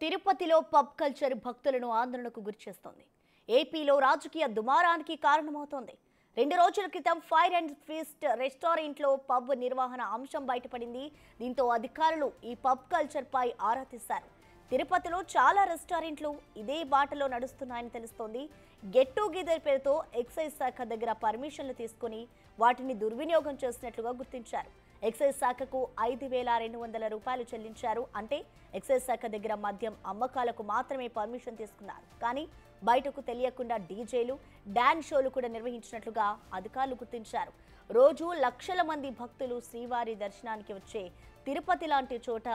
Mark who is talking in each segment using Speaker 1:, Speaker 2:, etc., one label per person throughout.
Speaker 1: తిరుపతిలో pub culture భక్తులను ఆందోళనకు గురిచేస్తోంది. ఏపీలో రాజకీయ దుమారానికి కారణమవుతోంది. 2 రోజుల క్రితం ఫైర్ అండ్ ఫీస్ట్ రెస్టారెంట్లో పబ్ నిర్వహణ అంశం బయటపడింది. దీంతో అధికారులు ఈ పబ్ కల్చర్ పై ఆరా తీశారు. తిరుపతిలో చాలా రెస్టారెంట్లు ఇదే బాటలో నడుస్తున్నాయని తెలుస్తోంది. గెట్ టుగెదర్ పేరుతో ఎక్సైజ్ శాఖ దగ్గర పర్మిషన్లు తీసుకుని వాటిని దుర్వినియోగం చేసినట్లుగా గుర్తించారు. ఎక్సైజ్ శాఖకు 5,200 రూపాయలు చెల్లించారు. అంటే ఎక్సైజ్ శాఖ దగ్గర మద్యం అమ్మకాలకు మాత్రమే పర్మిషన్ తీసుకున్నారు. కానీ బయటకు తెలియకుండా డీజేలు, డాన్స్ షోలు కూడా నిర్వహించినట్లుగా అధికారులు గుర్తించారు. రోజు లక్షల మంది భక్తులు శ్రీవారి దర్శనానికి వచ్చే తిరుపతి లాంటి చోట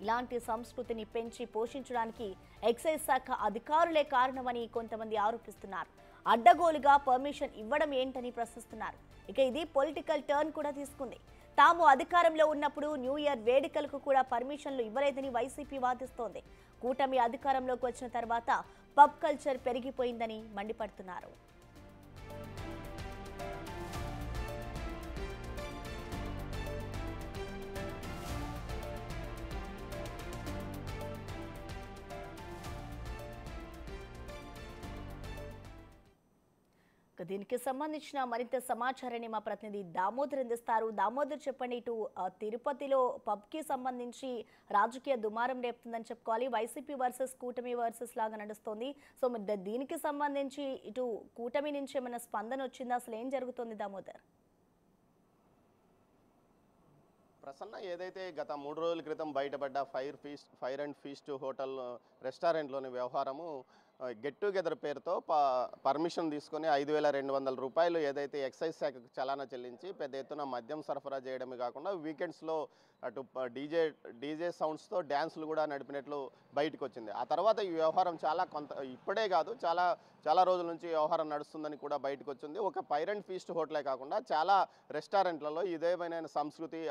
Speaker 1: ఇలాంటి సంస్కృతిని పెంచి పోషించడానికి ఎక్సైజ్ శాఖ అధికారులే కారణమని కొంతమంది ఆరోపిస్తున్నారు. అడ్డగోలుగా పర్మిషన్ ఇవ్వడం ఏంటని ప్రశ్నిస్తున్నారు. ఇక ఇది పొలిటికల్ టర్న్ కూడా తీసుకుంది. తాము అధికారంలో ఉన్నప్పుడు న్యూ ఇయర్ వేడుకలకు కూడా పర్మిషన్లు ఇవ్వలేదని వైసీపీ వాదిస్తోంది. కూటమి అధికారంలోకి వచ్చిన తర్వాత పబ్ కల్చర్ పెరిగిపోయిందని మండిపడుతున్నారు. దీనికి సంబంధించిన మరింత సమాచారాన్ని మా ప్రతినిధి దామోదర్ అందిస్తారు. దామోదర్, చెప్పండి. ఇటు తిరుపతిలో పబ్ కి సంబంధించి రాజకీయ దుమారం రేపుతుందని చెప్పుకోవాలి. వైసీపీ వర్సెస్ కూటమి వర్సెస్ లాగా నడుస్తోంది. సో దీనికి సంబంధించి ఇటు కూటమి నుంచి ఏమైనా స్పందన వచ్చిందా? అసలు ఏం జరుగుతుంది దామోదర్?
Speaker 2: ప్రసన్న, ఏదైతే గత 3 రోజుల క్రితం బయటపడ్డ ఫైర్ అండ్ ఫీస్ట్ హోటల్ రెస్టారెంట్లోని వ్యవహారము గెట్ టుగెదర్ పేరుతో పర్మిషన్ తీసుకొని 5,200 రూపాయలు ఏదైతే ఎక్సైజ్ శాఖకు చలానా చెల్లించి పెద్ద ఎత్తున మద్యం సరఫరా చేయడమే కాకుండా వీకెండ్స్లో అటు డీజే సౌండ్స్తో డ్యాన్సులు కూడా నడిపినట్లు బయటకు వచ్చింది. ఆ తర్వాత ఈ వ్యవహారం ఇప్పుడే కాదు, చాలా రోజుల నుంచి వ్యవహారం నడుస్తుందని కూడా బయటకు వచ్చింది. ఒక ఫైర్ అండ్ ఫీస్ట్ హోటలే కాకుండా చాలా రెస్టారెంట్లలో ఇదేమైన సంస్కృతి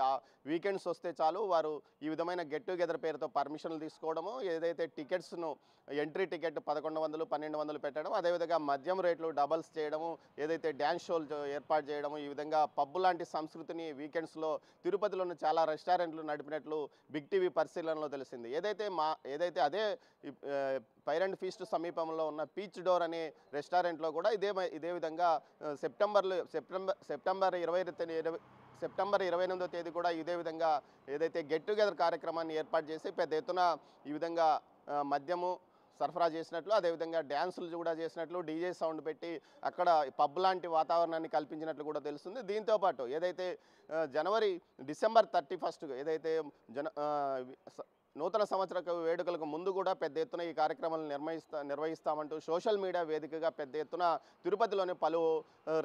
Speaker 2: వీకెండ్స్ వస్తే చాలు వారు ఈ విధమైన గెట్ టుగెదర్ పేరుతో పర్మిషన్లు తీసుకోవడము, ఏదైతే టికెట్స్ను ఎంట్రీ టికెట్ 1,100, 1,200 పెట్టడం, అదేవిధంగా మద్యం రేట్లు డబల్స్ చేయడము, ఏదైతే డ్యాన్స్ షోలు ఏర్పాటు చేయడము, ఈ విధంగా పబ్బు లాంటి సంస్కృతిని వీకెండ్స్లో తిరుపతిలోని చాలా రెస్టారెంట్లు నడిపినట్లు బిగ్ టీవీ పరిశీలనలో తెలిసింది. ఏదైతే అదే ఫైర్ అండ్ ఫీస్ట్ సమీపంలో ఉన్న పీచ్ డోర్ అనే రెస్టారెంట్లో కూడా ఇదే విధంగా సెప్టెంబర్ 28వ తేదీ కూడా ఇదే విధంగా ఏదైతే గెట్ టుగెదర్ కార్యక్రమాన్ని ఏర్పాటు చేసి పెద్ద ఎత్తున ఈ విధంగా మద్యము సరఫరా చేసినట్లు, అదేవిధంగా డ్యాన్సులు కూడా చేసినట్లు, డీజే సౌండ్ పెట్టి అక్కడ పబ్ లాంటి వాతావరణాన్ని కల్పించినట్లు కూడా తెలుస్తుంది. దీంతోపాటు ఏదైతే డిసెంబర్ 31 ఏదైతే నూతన సంవత్సర వేడుకలకు ముందు కూడా పెద్ద ఎత్తున ఈ కార్యక్రమాలను నిర్వహిస్తామంటూ సోషల్ మీడియా వేదికగా పెద్ద ఎత్తున తిరుపతిలోని పలు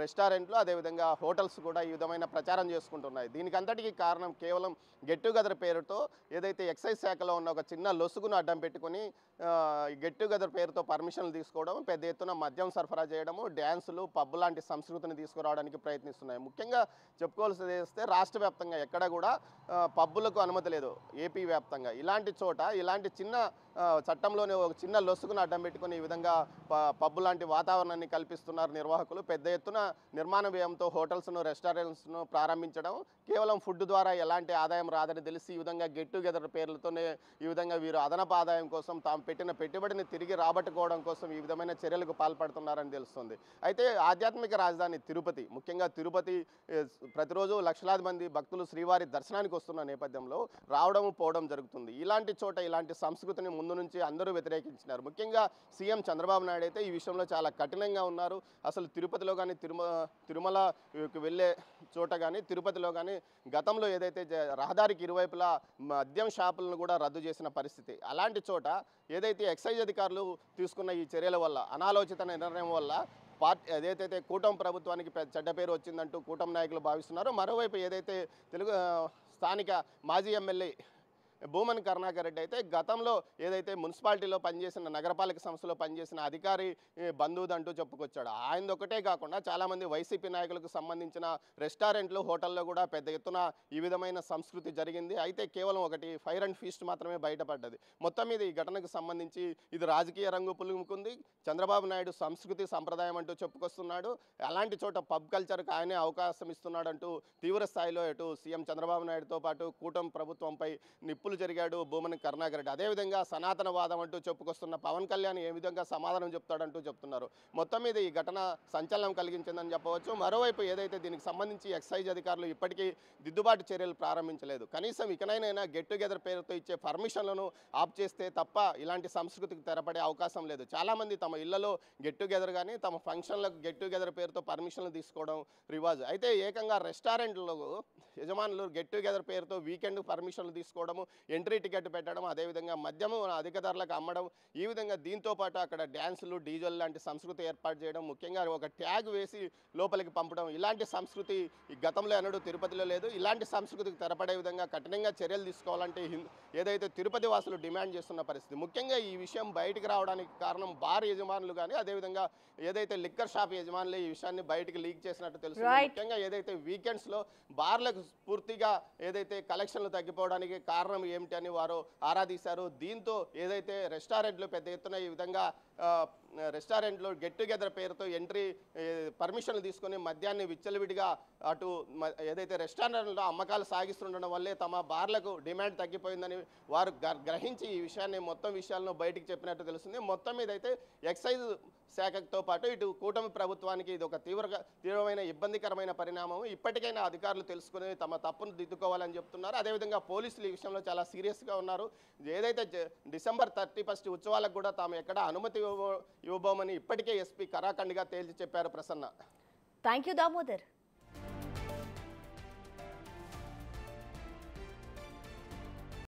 Speaker 2: రెస్టారెంట్లు, అదేవిధంగా హోటల్స్ కూడా ఈ విధమైన ప్రచారం చేసుకుంటున్నాయి. దీనికి అంతటికీ కారణం కేవలం గెట్ టుగెదర్ పేరుతో ఏదైతే ఎక్సైజ్ శాఖలో ఉన్న ఒక చిన్న లొసుగును అడ్డం పెట్టుకుని గెట్ టుగెదర్ పేరుతో పర్మిషన్లు తీసుకోవడం, పెద్ద ఎత్తున మద్యం సరఫరా చేయడము, డ్యాన్సులు, పబ్ లాంటి సంస్కృతిని తీసుకురావడానికి ప్రయత్నిస్తున్నాయి. ముఖ్యంగా చెప్పుకోవాల్సి చేస్తే రాష్ట్ర వ్యాప్తంగా ఎక్కడ కూడా పబ్బులకు అనుమతి లేదు. ఏపీ వ్యాప్తంగా ఇలాంటి చోట ఇలాంటి చిన్న చట్టంలోనే ఒక చిన్న లొసుగును అడ్డం పెట్టుకుని ఈ విధంగా పబ్బు లాంటి వాతావరణాన్ని కల్పిస్తున్నారు నిర్వాహకులు. పెద్ద ఎత్తున నిర్మాణ వ్యయంతో హోటల్స్ను, రెస్టారెంట్స్ను ప్రారంభించడం, కేవలం ఫుడ్ ద్వారా ఎలాంటి ఆదాయం రాదని తెలిసి ఈ విధంగా గెట్ టుగెదర్ పేర్లతోనే ఈ విధంగా వీరు అదనపు ఆదాయం కోసం తాము పెట్టిన పెట్టుబడిని తిరిగి రాబట్టుకోవడం కోసం ఈ విధమైన చర్యలకు పాల్పడుతున్నారని తెలుస్తుంది. అయితే ఆధ్యాత్మిక రాజధాని తిరుపతి, ముఖ్యంగా తిరుపతి ప్రతిరోజు లక్షలాది మంది భక్తులు శ్రీవారి దర్శనానికి వస్తున్న నేపథ్యంలో రావడం పోవడం జరుగుతుంది. ఇలాంటి చోట ఇలాంటి సంస్కృతిని ముందు నుంచి అందరూ వ్యతిరేకించినారు. ముఖ్యంగా సీఎం చంద్రబాబు నాయుడు అయితే ఈ విషయంలో చాలా కఠినంగా ఉన్నారు. అసలు తిరుపతిలో కానీ తిరుమలకి వెళ్ళే చోట కానీ తిరుపతిలో కానీ గతంలో ఏదైతే రహదారికి ఇరువైపులా మద్యం షాపులను కూడా రద్దు చేసిన పరిస్థితి. అలాంటి చోట ఏదైతే ఎక్సైజ్ అధికారులు తీసుకున్న ఈ చర్యల వల్ల, అనాలోచిత నిర్ణయం వల్ల ఏదైతే కూటమి ప్రభుత్వానికి చెడ్డ పేరు వచ్చిందంటూ కూటమి నాయకులు భావిస్తున్నారు. మరోవైపు ఏదైతే స్థానిక మాజీ ఎమ్మెల్యే భూమన్ కరుణాకర్ రెడ్డి అయితే గతంలో ఏదైతే మున్సిపాలిటీలో పనిచేసిన, నగరపాలక సంస్థలో పనిచేసిన అధికారి బంధువుదంటూ చెప్పుకొచ్చాడు. ఆయనది ఒకటే కాకుండా చాలామంది వైసీపీ నాయకులకు సంబంధించిన రెస్టారెంట్లు, హోటల్లో కూడా పెద్ద ఎత్తున ఈ విధమైన సంస్కృతి జరిగింది. అయితే కేవలం ఒకటి ఫైర్ అండ్ ఫీస్ట్ మాత్రమే బయటపడ్డది. మొత్తం మీద ఈ ఘటనకు సంబంధించి ఇది రాజకీయ రంగు పులుముకుంది. చంద్రబాబు నాయుడు సంస్కృతి సంప్రదాయం అంటూ చెప్పుకొస్తున్నాడు. అలాంటి చోట పబ్ కల్చర్కి ఆయనే అవకాశం ఇస్తున్నాడంటూ తీవ్ర స్థాయిలో ఇటు సీఎం చంద్రబాబు నాయుడుతో పాటు కూటమి ప్రభుత్వంపై తప్పులు జరిగాడు భూమని కరుణాకర్ రెడ్డి. అదేవిధంగా సనాతనవాదం అంటూ చెప్పుకొస్తున్న పవన్ కళ్యాణ్ ఏ విధంగా సమాధానం చెప్తాడంటూ చెప్తున్నారు. మొత్తం మీద ఈ ఘటన సంచలనం కలిగించిందని చెప్పవచ్చు. మరోవైపు ఏదైతే దీనికి సంబంధించి ఎక్సైజ్ అధికారులు ఇప్పటికీ దిద్దుబాటు చర్యలు ప్రారంభించలేదు. కనీసం ఇకనైనా గెట్ టుగెదర్ పేరుతో ఇచ్చే పర్మిషన్లను ఆప్ చేస్తే తప్ప ఇలాంటి సంస్కృతికి తెరపడే అవకాశం లేదు. చాలామంది తమ ఇళ్లలో గెట్ టుగెదర్ కానీ తమ ఫంక్షన్లకు గెట్ టుగెదర్ పేరుతో పర్మిషన్లు తీసుకోవడం రివాజ్. అయితే ఏకంగా రెస్టారెంట్లో యజమానులు గెట్ టుగెదర్ పేరుతో వీకెండ్ పర్మిషన్లు తీసుకోవడము, ఎంట్రీ టికెట్ పెట్టడం, అదేవిధంగా మద్యము అధిక ధరలకు అమ్మడం, ఈ విధంగా దీంతో పాటు అక్కడ డ్యాన్సులు డీజేలు లాంటి సంస్కృతి ఏర్పాటు చేయడం, ముఖ్యంగా ఒక ట్యాగ్ వేసి లోపలికి పంపడం, ఇలాంటి సంస్కృతి ఈ గతంలో ఎన్నడూ తిరుపతిలో లేదు. ఇలాంటి సంస్కృతికి తెరపడే విధంగా కఠినంగా చర్యలు తీసుకోవాలంటే ఏదైతే తిరుపతి వాసులు డిమాండ్ చేస్తున్న పరిస్థితి. ముఖ్యంగా ఈ విషయం బయటికి రావడానికి కారణం బార్ యజమానులు కానీ అదేవిధంగా ఏదైతే లిక్కర్ షాప్ యజమానులు ఈ విషయాన్ని బయటికి లీక్ చేసినట్టు తెలుస్తుంది. ముఖ్యంగా ఏదైతే వీకెండ్స్లో బార్లకు పూర్తిగా ఏదైతే కలెక్షన్లు తగ్గిపోవడానికి కారణం ఏమిటి అని వారు ఆరాధిస్తారు. దీంతో ఏదైతే రెస్టారెంట్లు పెద్ద ఎత్తున ఈ విధంగా రెస్టారెంట్లో గెట్ టుగెదర్ పేరుతో ఎంట్రీ పర్మిషన్లు తీసుకొని మద్యాన్ని విచ్చలవిడిగా అటు ఏదైతే రెస్టారెంట్లో అమ్మకాలు సాగిస్తుండడం వల్లే తమ బార్లకు డిమాండ్ తగ్గిపోయిందని వారు గ్రహించి ఈ విషయాన్ని మొత్తం విషయాలను బయటికి చెప్పినట్టు తెలుస్తుంది. మొత్తం మీద అయితే ఎక్సైజ్ శాఖతో పాటు ఇటు కూటమి ప్రభుత్వానికి ఇది ఒక తీవ్రమైన ఇబ్బందికరమైన పరిణామం. ఇప్పటికైనా అధికారులు తెలుసుకుని తమ తప్పును దిద్దుకోవాలని చెప్తున్నారు. అదేవిధంగా పోలీసులు ఈ విషయంలో చాలా సీరియస్గా ఉన్నారు. ఏదైతే డిసెంబర్ 31 ఉత్సవాలకు కూడా తాము ఎక్కడ అనుమతి ఇవ్వబోమని ఇప్పటికే ఎస్పీ కరాఖండిగా తేల్చి చెప్పారు. ప్రసన్న.
Speaker 1: Thank you Damodar.